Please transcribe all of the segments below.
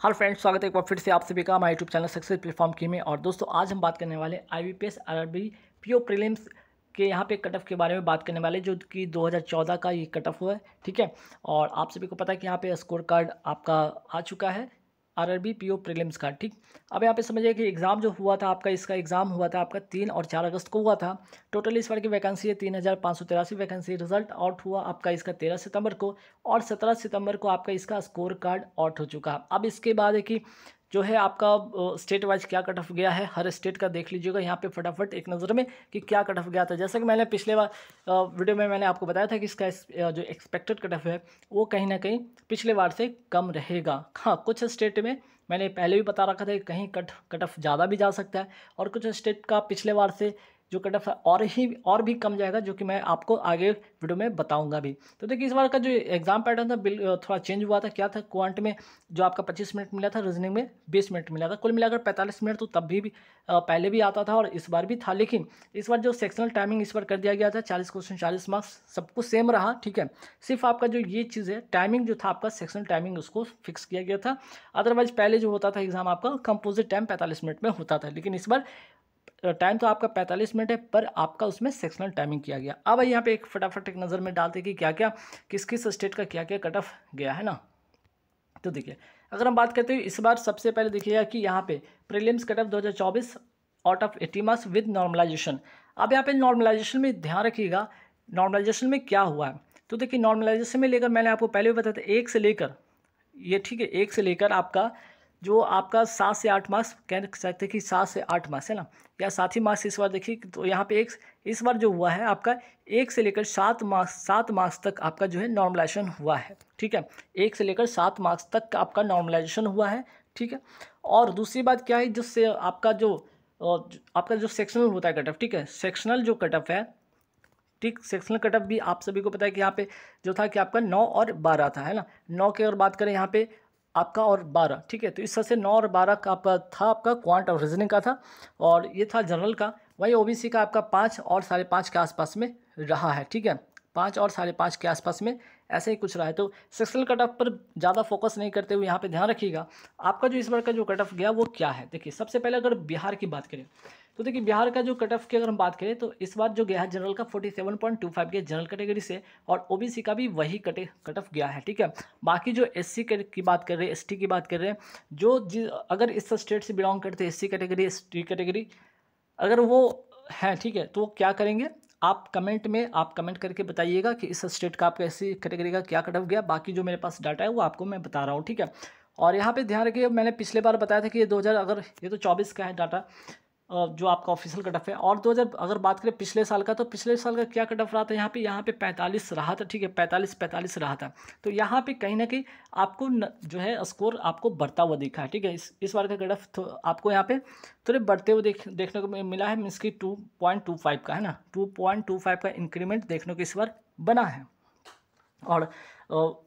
Hello friends, स्वागत है एक बार फिर से आप सभी का हमारे यूट्यूब चैनल सक्सेस प्लेटफॉर्म की में। और दोस्तों आज हम बात करने वाले IBPS RRB पीओ प्रीलिम्स के यहाँ पे कट ऑफ के बारे में बात करने वाले, जो कि 2014 का ये कट ऑफ हुआ है। ठीक है, और आप सभी को पता है कि यहाँ पे स्कोर कार्ड आपका आ चुका है, RRB पीओ प्रीलिम्स का। ठीक, अब यहाँ पे समझिए कि एग्ज़ाम जो हुआ था आपका, इसका एग्ज़ाम हुआ था आपका 3 और 4 अगस्त को हुआ था। टोटल इस बार की वैकेंसी है 3583 वैकेंसी। रिजल्ट आउट हुआ आपका इसका 13 सितंबर को, और 17 सितंबर को आपका इसका स्कोर कार्ड आउट हो चुका है। अब इसके बाद है कि जो है आपका स्टेट वाइज क्या कट ऑफ गया है, हर स्टेट का देख लीजिएगा यहाँ पे फटाफट एक नज़र में कि क्या कट ऑफ गया था। जैसा कि मैंने पिछले बार वीडियो में मैंने आपको बताया था कि इसका जो एक्सपेक्टेड कट ऑफ है वो कहीं ना कहीं पिछले बार से कम रहेगा। हाँ, कुछ स्टेट में मैंने पहले भी बता रखा था कि कहीं कट ऑफ ज़्यादा भी जा सकता है, और कुछ स्टेट का पिछले बार से जो कट ऑफ है और भी कम जाएगा, जो कि मैं आपको आगे वीडियो में बताऊंगा भी। तो देखिए इस बार का जो एग्जाम पैटर्न था थोड़ा चेंज हुआ था। क्या था, क्वांट में जो आपका 25 मिनट मिला था, रीजनिंग में 20 मिनट मिला था, कुल मिलाकर 45 मिनट। तो तब भी पहले भी आता था और इस बार भी था, लेकिन इस बार जो सेक्शनल टाइमिंग इस बार कर दिया गया था, 40 क्वेश्चन 40 मार्क्स, सब कुछ सेम रहा। ठीक है, सिर्फ आपका जो ये चीज़ है टाइमिंग जो था आपका सेक्शनल टाइमिंग उसको फिक्स किया गया था। अदरवाइज पहले जो होता था एग्जाम आपका कंपोजिट टाइम 45 मिनट में होता था, लेकिन इस बार टाइम तो आपका 45 मिनट है, पर आपका उसमें सेक्शनल टाइमिंग किया गया। अब यहाँ पे एक फटाफट एक नज़र में डालते कि क्या क्या किस किस स्टेट का क्या क्या कट ऑफ गया है ना। तो देखिए अगर हम बात करते हैं इस बार, सबसे पहले देखिएगा कि यहाँ पे prelims cut off 2024 out of 80 marks with normalisation. अब यहाँ पे नॉर्मलाइजेशन में ध्यान रखिएगा, नॉर्मलाइजेशन में क्या हुआ है। तो देखिए नॉर्मलाइजेशन में लेकर मैंने आपको पहले भी बताया था, एक से लेकर ये, ठीक है, एक से लेकर आपका जो आपका 7 से 8 मार्क्स कह सकते हैं कि 7 से 8 मार्क्स है ना, या 7 ही मार्क्स इस बार देखिए। तो यहाँ पे एक इस बार जो हुआ है आपका 1 से लेकर 7 मार्क्स तक आपका जो है नॉर्मलाइजेशन हुआ है। ठीक है, 1 से लेकर 7 मार्क्स तक आपका नॉर्मलाइजेशन हुआ है। ठीक है, और दूसरी बात क्या है, जिससे आपका जो सेक्शनल होता है कट ऑफ, ठीक है, सेक्शनल जो कट ऑफ है, ठीक, सेक्शनल कट ऑफ भी आप सभी को पता है कि यहाँ पे जो था कि आपका 9 और 12 था, है ना। 9 की अगर बात करें यहाँ पे आपका और 12, ठीक है, तो इस तरह से 9 और 12 का आपका था, आपका क्वांट और रीजनिंग का था, और ये था जनरल का। वही ओबीसी का आपका 5 और 5.5 के आसपास में रहा है। ठीक है, 5 और 5.5 के आसपास में ऐसे ही कुछ रहा है। तो सेक्शनल कट ऑफ पर ज़्यादा फोकस नहीं करते हुए यहाँ पे ध्यान रखिएगा आपका जो इस बार का जो कट ऑफ गया वो क्या है। देखिए सबसे पहले अगर बिहार की बात करें, तो देखिए बिहार का जो कट ऑफ की अगर हम बात करें, तो इस बार जो गया है जनरल का 47.25 गया जनरल कैटेगरी से, और ओबीसी का भी वही कट ऑफ गया है। ठीक है, बाकी जो एससी की बात कर रहे हैं, एसटी की बात कर रहे हैं, अगर इस स्टेट से बिलोंग करते हैं, एससी कैटेगरी एसटी कैटेगरी अगर वो है, ठीक है, तो वो क्या करेंगे, आप कमेंट करके बताइएगा कि इस स्टेट का आपका एससी कैटेगरी का क्या कट ऑफ गया। बाकी जो मेरे पास डाटा है वो आपको मैं बता रहा हूँ। ठीक है, और यहाँ पे ध्यान रखिए, मैंने पिछले बार बताया था कि ये 2000, अगर ये तो 24 का है डाटा जो आपका ऑफिशियल कट ऑफ है, और 2000 अगर बात करें पिछले साल का, तो पिछले साल का क्या कट ऑफ रहा था, यहाँ पे 45 रहा था। ठीक है, 45 रहा था। तो यहाँ पे कहीं ना कहीं आपको जो है स्कोर आपको बढ़ता हुआ दिखा है। ठीक है, इस बार का कट ऑफ तो आपको यहाँ पे थोड़े बढ़ते हुए देखने को मिला है, मीन्स की 2.25 का है ना, 2.25 का इंक्रीमेंट देखने को इस बार बना है। और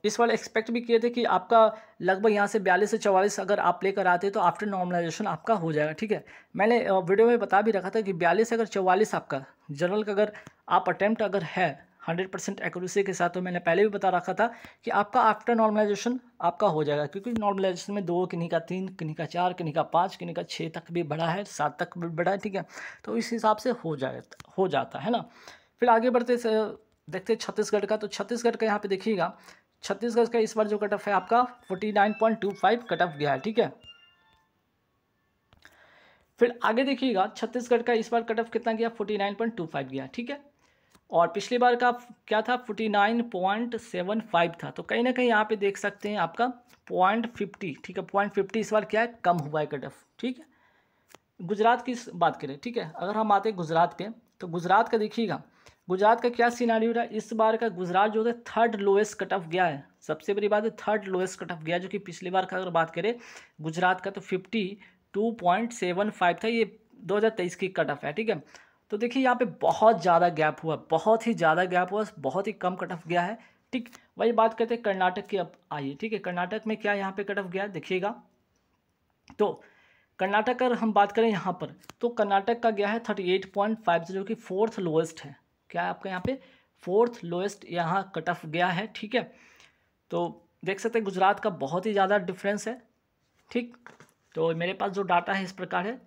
इस बार एक्सपेक्ट भी किए थे कि आपका लगभग यहाँ से 42 से 44 अगर आप लेकर आते तो आफ्टर नॉर्मलाइजेशन आपका हो जाएगा। ठीक है, मैंने वीडियो में बता भी रखा था कि 42 अगर 44 आपका जनरल का अगर आप अटैम्प्ट अगर है 100% एक्यूरेसी के साथ, तो मैंने पहले भी बता रखा था कि आपका आफ्टर नॉर्मलाइजेशन आपका हो जाएगा, क्योंकि नॉर्मलाइजेशन में 2, किन्हीं का 3, किन्हीं का 4, किन्हीं का 5, किन्हीं का 6 तक भी बढ़ा है, 7 तक भी बढ़ा है। ठीक है, तो इस हिसाब से हो जाता है ना। फिर आगे बढ़ते देखते हैं छत्तीसगढ़ का। तो छत्तीसगढ़ का यहाँ पे देखिएगा, छत्तीसगढ़ का इस बार जो कट ऑफ है आपका 49.25 कट ऑफ गया है। ठीक है, फिर आगे देखिएगा छत्तीसगढ़ का इस बार कट ऑफ कितना गया, 49.25 गया। ठीक है, और पिछली बार का क्या था, 49.75 था। तो कहीं ना कहीं यहाँ पे देख सकते हैं आपका 0.50, ठीक है, 0.50 इस बार क्या है, कम हुआ है कट ऑफ। ठीक है, गुजरात की बात करें, ठीक है, अगर हम आते हैं गुजरात पे, तो गुजरात का देखिएगा, गुजरात का क्या सिनारियो रहा इस बार का। गुजरात जो है 3rd लोएस्ट कट ऑफ गया है, सबसे बड़ी बात है 3rd लोएस्ट कट ऑफ गया, जो कि पिछली बार का अगर बात करें गुजरात का तो 52.75 था, ये 2023 की कट ऑफ है। ठीक है, तो देखिए यहाँ पे बहुत ज़्यादा गैप हुआ, बहुत ही ज़्यादा गैप हुआ, बहुत ही कम कट ऑफ गया है। ठीक, वही बात करते हैं कर्नाटक की, अब आइए। ठीक है, कर्नाटक में क्या यहाँ पे कट ऑफ गया है देखिएगा, तो कर्नाटक अगर हम बात करें यहाँ पर, तो कर्नाटक का गया है 38.5, जो कि 4th लोएस्ट है। क्या है आपका यहाँ पे 4th लोएस्ट यहाँ कट ऑफ गया है। ठीक है, तो देख सकते हैं गुजरात का बहुत ही ज़्यादा डिफरेंस है। ठीक, तो मेरे पास जो डाटा है इस प्रकार है।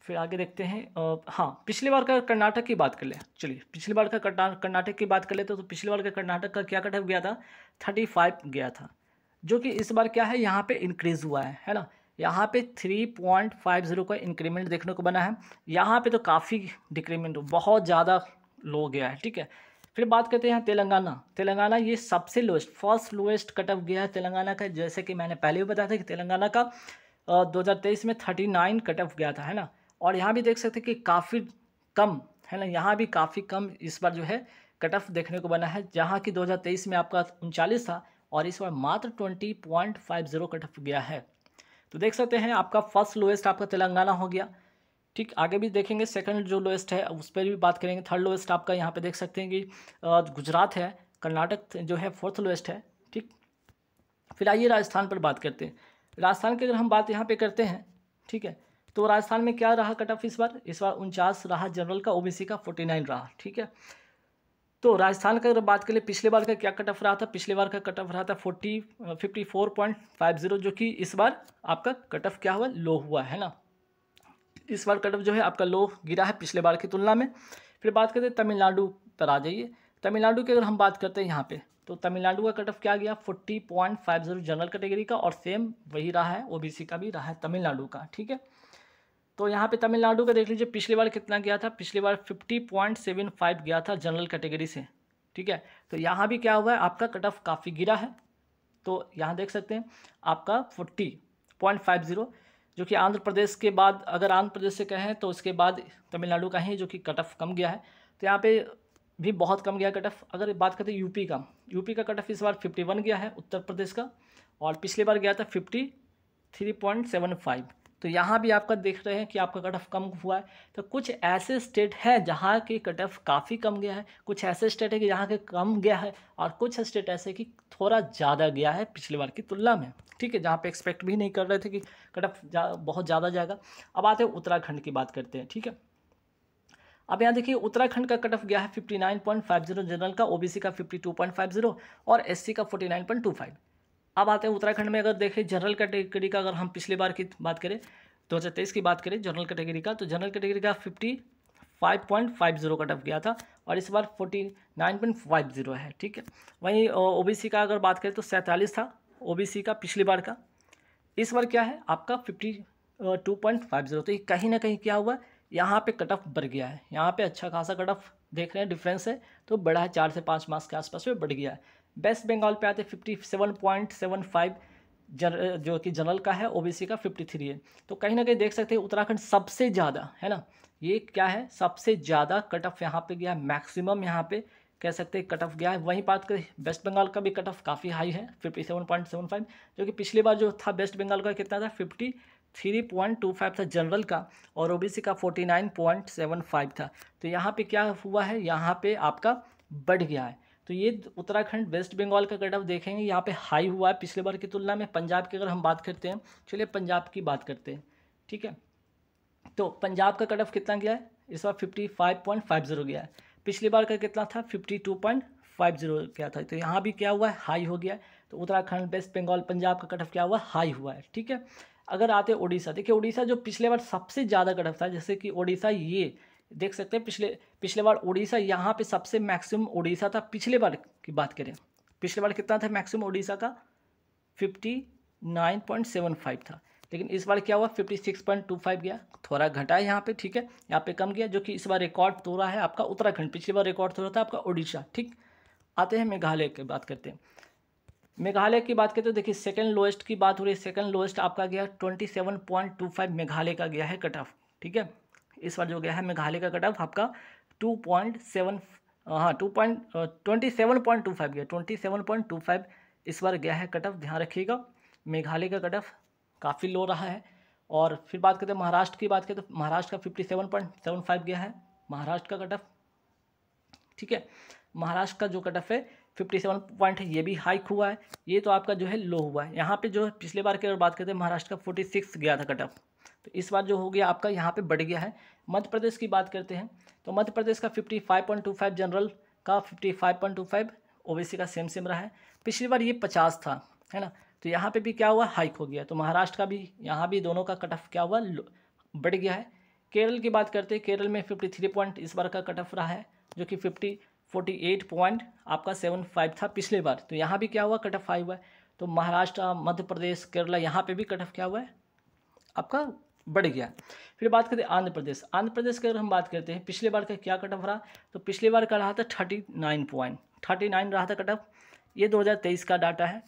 फिर आगे देखते हैं। हाँ, पिछली बार का कर्नाटक की बात कर ले। चलिए पिछली बार का कर्नाटक की बात कर लेते तो पिछली बार का कर्नाटक का क्या कट ऑफ गया था, 35 गया था, जो कि इस बार क्या है यहाँ पे इंक्रीज़ हुआ है ना। यहाँ पे 3.50 का इंक्रीमेंट देखने को बना है। यहाँ पे तो काफ़ी डिक्रीमेंट, बहुत ज़्यादा लो गया है। ठीक है, फिर बात करते हैं यहाँ तेलंगाना ये सबसे lowest, first lowest cut off गया है तेलंगाना का। जैसे कि मैंने पहले भी बताया था कि तेलंगाना का 2023 में 39 कट ऑफ गया था, है ना। और यहाँ भी देख सकते हैं कि काफ़ी कम, है ना, यहाँ भी काफ़ी कम इस बार जो है कट ऑफ देखने को बना है, जहाँ की 2023 में आपका 39 था और इस बार मात्र 20.50 कट ऑफ गया है। तो देख सकते हैं आपका फर्स्ट लोएस्ट आपका तेलंगाना हो गया। ठीक, आगे भी देखेंगे सेकंड जो लोएस्ट है उस पर भी बात करेंगे। थर्ड लोएस्ट आपका यहाँ पे देख सकते हैं कि गुजरात है। कर्नाटक जो है फोर्थ लोएस्ट है। ठीक, फिर आइए राजस्थान पर बात करते हैं। राजस्थान की अगर हम बात यहाँ पे करते हैं, ठीक है, तो राजस्थान में क्या रहा कट ऑफ इस बार 49 रहा जनरल का, ओबीसी का 49 रहा। ठीक है, तो राजस्थान का अगर बात करें पिछले बार का क्या कट ऑफ रहा था, पिछले बार का कट ऑफ रहा था 54.50, जो कि इस बार आपका कट ऑफ क्या हुआ, लो हुआ है ना। इस बार कट ऑफ जो है आपका लो गिरा है पिछले बार की तुलना में। फिर बात करते हैं तमिलनाडु पर आ जाइए। तमिलनाडु की अगर हम बात करते हैं यहाँ पे, तो तमिलनाडु का कट ऑफ क्या गया 40.50 जनरल कैटेगरी का, और सेम वही रहा है ओबीसी का भी रहा है तमिलनाडु का। ठीक है, तो यहाँ पे तमिलनाडु का देख लीजिए पिछली बार कितना गया था, पिछली बार 50.75 गया था जनरल कैटेगरी से। ठीक है, तो यहाँ भी क्या हुआ है आपका कट ऑफ काफ़ी गिरा है। तो यहाँ देख सकते हैं आपका 40.50, जो कि आंध्र प्रदेश के बाद, अगर आंध्र प्रदेश से कहें तो उसके बाद तमिलनाडु का ही जो कि कट ऑफ कम गया है। तो यहाँ पे भी बहुत कम गया कट ऑफ। अगर बात करते हैं यूपी का कट ऑफ इस बार 51 गया है उत्तर प्रदेश का, और पिछली बार गया था 53.75। तो यहाँ भी आपका देख रहे हैं कि आपका कट ऑफ कम हुआ है। तो कुछ ऐसे स्टेट हैं जहाँ की कट ऑफ काफ़ी कम गया है, कुछ ऐसे स्टेट है कि जहाँ के कम गया है, और कुछ स्टेट ऐसे कि थोड़ा ज़्यादा गया है पिछली बार की तुलना में। ठीक है, जहाँ पे एक्सपेक्ट भी नहीं कर रहे थे कि कट ऑफ बहुत ज़्यादा जाएगा। अब आते हैं उत्तराखंड की बात करते हैं। ठीक है, अब यहाँ देखिए उत्तराखंड का कट ऑफ गया है 59.50 जनरल का, ओबीसी का 52.50 और एससी का 49.25। अब आते हैं उत्तराखंड में अगर देखें जनरल कैटेगरी का, अगर हम पिछली बार की बात करें 2023 की बात करें जनरल कैटेगरी का, तो जनरल कैटेगरी का 55.50 कट ऑफ गया था और इस बार 49.50 है। ठीक है, वहीं ओबीसी का अगर बात करें तो 47 था ओबीसी का पिछली बार का, इस बार क्या है आपका 52.50। तो ये कहीं ना कहीं क्या हुआ, यहाँ पे कट ऑफ बढ़ गया है, यहाँ पे अच्छा खासा कट ऑफ देख रहे हैं डिफरेंस है, तो बढ़ा है 4 से 5 मार्क्स के आसपास में बढ़ गया है। वेस्ट बंगाल पे आते 57.75 जो कि जनरल का है, ओबीसी का 53 है। तो कहीं ना कहीं देख सकते हैं उत्तराखंड सबसे ज़्यादा, है ना, ये क्या है सबसे ज़्यादा कट ऑफ यहाँ पे गया है, मैक्सिमम यहाँ पे कह सकते हैं कट ऑफ गया है। वहीं बात करें वेस्ट बंगाल का भी कट ऑफ काफ़ी हाई है 57.75, जो कि पिछली बार जो था वेस्ट बंगाल का कितना था 53.25 था जनरल का, और ओबीसी का 49.75 था। तो यहाँ पे क्या हुआ है, यहाँ पे आपका बढ़ गया है। तो ये उत्तराखंड वेस्ट बंगाल का कट ऑफ देखेंगे यहाँ पे हाई हुआ है पिछले बार की तुलना में। पंजाब की अगर हम बात करते हैं, चलिए पंजाब की बात करते हैं। ठीक है, तो पंजाब का कट ऑफ कितना गया है, इस बार 55.50 गया है, पिछली बार का कितना था 52.50 गया था। तो यहाँ भी क्या हुआ है हाई हो गया है। तो उत्तराखंड वेस्ट बंगाल पंजाब का कट ऑफ क्या हुआ हाई हुआ है। ठीक है, अगर आते उड़ीसा, देखिए उड़ीसा जो पिछले बार सबसे ज़्यादा कट ऑफ था, जैसे कि उड़ीसा ये देख सकते हैं पिछले बार उड़ीसा यहाँ पे सबसे मैक्सिमम उड़ीसा था। पिछले बार की बात करें, पिछले बार कितना था मैक्सिमम उड़ीसा का 59.75 था, लेकिन इस बार क्या हुआ 56.25 गया, थोड़ा घटा है यहाँ पे। ठीक है, यहाँ पे कम गया, जो कि इस बार रिकॉर्ड तोड़ा है आपका उत्तराखंड, पिछली बार रिकॉर्ड तोड़ा था आपका उड़ीसा। ठीक, आते हैं मेघालय की बात करते हैं। मेघालय की बात करते हैं, देखिए सेकंड लोएस्ट की बात हो रही है, सेकंड लोएस्ट आपका गया 27.25 मेघालय का गया है कट ऑफ। ठीक है, इस बार जो गया है मेघालय का कट ऑफ आपका 27.25 गया, 27.25 इस बार गया है कट ऑफ, ध्यान रखिएगा। मेघालय का कट ऑफ काफ़ी लो रहा है। और फिर बात करते हैं महाराष्ट्र की, बात करें तो महाराष्ट्र का 57.75 गया है महाराष्ट्र का कट ऑफ। ठीक है, महाराष्ट्र का जो कट ऑफ है 57 पॉइंट है, ये भी हाइक हुआ है, ये तो आपका जो है लो हुआ है। यहाँ पे जो है पिछले बार की अगर बात करते हैं महाराष्ट्र का 46 गया था कट ऑफ, तो इस बार जो हो गया आपका यहाँ पे बढ़ गया है। मध्य प्रदेश की बात करते हैं, तो मध्य प्रदेश का 55.25 जनरल का 55.25 ओबीसी का सेम रहा है। पिछली बार ये 50 था, है ना, तो यहाँ पे भी क्या हुआ, हाइक हो गया। तो महाराष्ट्र का भी, यहाँ भी दोनों का कट ऑफ क्या हुआ, बढ़ गया है। केरल की बात करते हैं, केरल में 53 पॉइंट इस बार का कट ऑफ रहा है, जो कि 48 पॉइंट आपका 75 था पिछले बार। तो यहाँ भी क्या हुआ, कट ऑफ हाई हुआ है। तो महाराष्ट्र, मध्य प्रदेश, केरला, यहाँ पे भी कट ऑफ क्या हुआ है आपका, बढ़ गया। फिर बात करते हैं आंध्र प्रदेश। आंध्र प्रदेश की अगर हम बात करते हैं, पिछले बार का क्या कट ऑफ रहा, तो पिछले बार का रहा था 39 पॉइंट, 39 रहा था कट ऑफ। ये 2023 का डाटा है।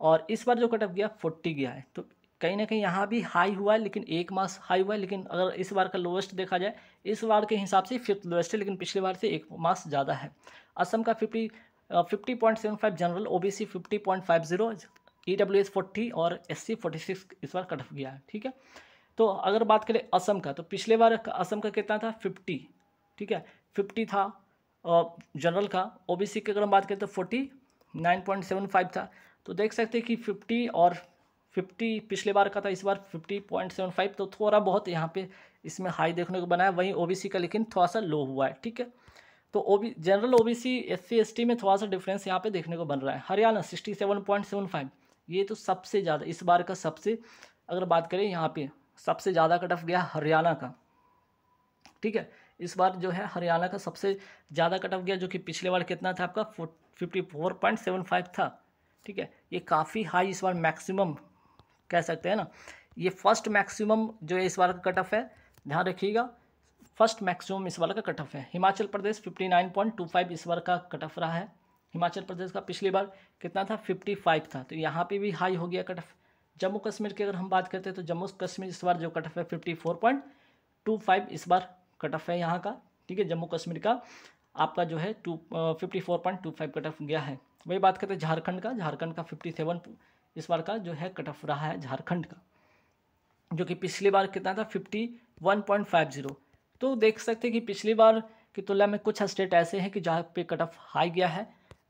और इस बार जो कट ऑफ गया 40 गया है। तो कहीं ना कहीं यहाँ भी हाई हुआ है, लेकिन एक मास हाई हुआ है। लेकिन अगर इस बार का लोवेस्ट देखा जाए, इस बार के हिसाब से 5th लोवेस्ट है, लेकिन पिछले बार से एक मास ज़्यादा है। असम का 50.75 जनरल, OBC 50.50, EWS 40 और SC 46 इस बार कट ऑफ गया है। ठीक है, तो अगर बात करें असम का, तो पिछले बार असम का कितना था, 50। ठीक है, 50 था जनरल का। OBC की अगर हम बात करें तो 49.75 था। तो देख सकते हैं कि 50 और 50 पिछले बार का था, इस बार 50.75। तो थोड़ा बहुत यहाँ पे इसमें हाई देखने को बना है। वहीं OBC का लेकिन थोड़ा सा लो हुआ है। ठीक है, तो जनरल, OBC, SC ST में थोड़ा सा डिफरेंस यहाँ पे देखने को बन रहा है। हरियाणा 67.75, ये तो सबसे ज़्यादा इस बार का, सबसे अगर बात करें यहाँ पे सबसे ज़्यादा कट ऑफ गया हरियाणा का। ठीक है, इस बार जो है हरियाणा का सबसे ज़्यादा कट ऑफ गया, जो कि पिछले बार कितना था आपका 54.75 था। ठीक है, ये काफ़ी हाई इस बार मैक्सिमम कह सकते हैं ना। ये फर्स्ट मैक्सिमम जो है इस बार का कट ऑफ है, ध्यान रखिएगा, फर्स्ट मैक्सिमम इस बार का कट ऑफ है। हिमाचल प्रदेश 59.25 इस बार का कट ऑफ रहा है। हिमाचल प्रदेश का पिछली बार कितना था, 55 था। तो यहाँ पे भी हाई हो गया कट ऑफ। जम्मू कश्मीर की अगर हम बात करते हैं, तो जम्मू कश्मीर इस बार जो कट ऑफ है 54.25 इस बार कट ऑफ है यहाँ का। ठीक है, जम्मू कश्मीर का आपका जो है 54.25 कट ऑफ गया है। वही बात करते हैं झारखंड का, झारखंड का 57 इस बार का जो है कट ऑफ रहा है झारखंड का, जो कि पिछली बार कितना था 51.50। तो देख सकते हैं कि पिछली बार की तुलना में कुछ स्टेट ऐसे हैं कि जहाँ पे कट ऑफ हाई गया है,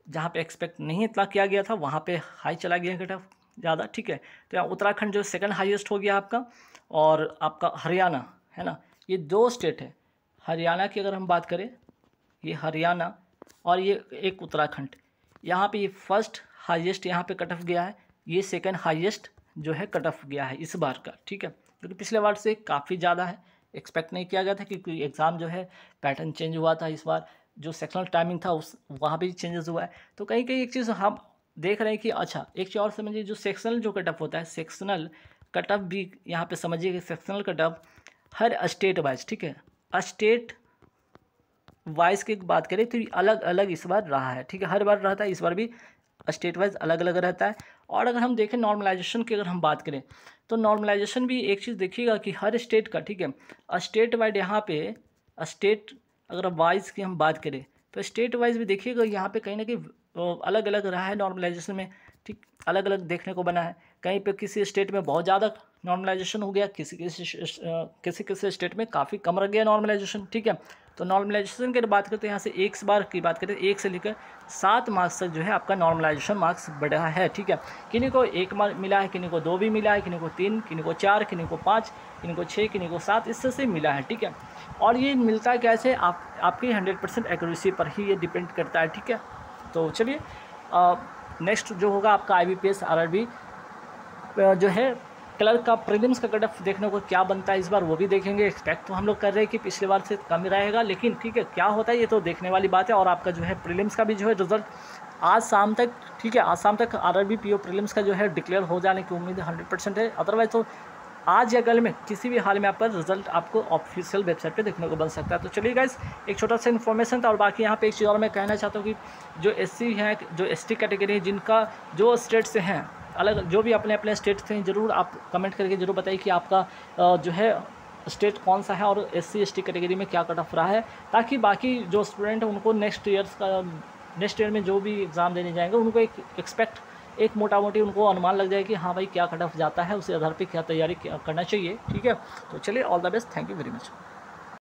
जहाँ पे एक्सपेक्ट नहीं इतना किया गया था वहाँ पे हाई चला गया है कट ऑफ ज़्यादा। ठीक है, तो यहाँ उत्तराखंड जो सेकंड हाईएस्ट हो गया आपका, और आपका हरियाणा है ना, ये 2 स्टेट है। हरियाणा की अगर हम बात करें, ये हरियाणा और ये एक उत्तराखंड, यहाँ पे ये फर्स्ट हाईएस्ट यहाँ पे कट ऑफ गया है, ये सेकंड हाईएस्ट जो है कट ऑफ गया है इस बार का। ठीक है, क्योंकि पिछले बार से काफ़ी ज़्यादा है, एक्सपेक्ट नहीं किया गया था, क्योंकि एग्ज़ाम जो है पैटर्न चेंज हुआ था इस बार, जो सेक्शनल टाइमिंग था उस वहाँ भी चेंजेस हुआ है। तो कहीं कहीं एक चीज़ हम देख रहे हैं कि अच्छा एक चीज़ और समझिए, जो सेक्शनल जो कट ऑफ होता है, सेक्शनल कट ऑफ भी यहाँ पे समझिए कि sectional cut of her state wise, ठीक है, स्टेट वाइज की बात करें तो अलग अलग इस बार रहा है। ठीक है, हर बार रहता है, इस बार भी स्टेट वाइज अलग अलग रहता है। और अगर हम देखें नॉर्मलाइजेशन की अगर हम बात करें, तो नॉर्मलाइजेशन भी एक चीज़ देखिएगा कि हर स्टेट का, ठीक है, स्टेट वाइज यहाँ पे स्टेट अगर वाइज की हम बात करें तो स्टेट वाइज भी देखिएगा यहाँ पे कहीं ना कहीं अलग अलग रहा है नॉर्मलाइजेशन में। ठीक, अलग अलग देखने को बना है। कहीं पे किसी स्टेट में बहुत ज़्यादा नॉर्मलाइजेशन हो गया, किसी स्टेट में काफ़ी कम रह गया नॉर्मलाइजेशन। ठीक है, तो नॉर्मलाइजेशन की बात करते हैं, यहाँ से 1 बार की बात करें, 1 से लेकर 7 मार्क्स तक जो है आपका नॉर्मलाइजेशन मार्क्स बढ़ा है। ठीक है, किन्हीं को 1 मार्क मिला है, किन्हीं को 2 भी मिला है, किन्हीं को 3, किन्हीं को 4, किन्हीं को 5, किन्हीं को 6, किन्हीं को 7, इससे से मिला है। ठीक है, और ये मिलता कैसे, आपकी 100% एक्यूरेसी पर ही ये डिपेंड करता है। ठीक है, तो चलिए नेक्स्ट जो होगा आपका IBPS RRB जो है क्लर्क का प्रीलिम्स का कट ऑफ देखने को क्या बनता है इस बार, वो भी देखेंगे। एक्सपेक्ट तो हम लोग कर रहे हैं कि पिछले बार से कम रहेगा, लेकिन ठीक है क्या होता है ये तो देखने वाली बात है। और आपका जो है प्रीलिम्स का भी जो है रिजल्ट आज शाम तक, ठीक है, आज शाम तक RRB PO प्रीलिम्स का जो है डिक्लेयर हो जाने की उम्मीद 100% है। अदरवाइज तो आज या कल में किसी भी हाल में आपका रिजल्ट आपको ऑफिशियल वेबसाइट पे देखने को बन सकता है। तो चलिए गाइस, एक छोटा सा इन्फॉर्मेशन था। और बाकी यहाँ पे एक चीज़ और मैं कहना चाहता हूँ कि जो SC हैं, जो ST कैटेगरी है, जिनका जो स्टेट से हैं अलग, जो भी अपने अपने स्टेट से हैं, ज़रूर आप कमेंट करके ज़रूर बताइए कि आपका जो है स्टेट कौन सा है और SC ST कैटेगरी में क्या कट ऑफ रहा है, ताकि बाकी जो स्टूडेंट हैं उनको नेक्स्ट ईयर में जो भी एग्ज़ाम देने जाएंगे उनको एक मोटा मोटी उनको अनुमान लग जाए कि हाँ भाई क्या कट ऑफ जाता है, उसी आधार पर क्या तैयारी करना चाहिए। ठीक है, तो चलिए, all the best, thank you very much.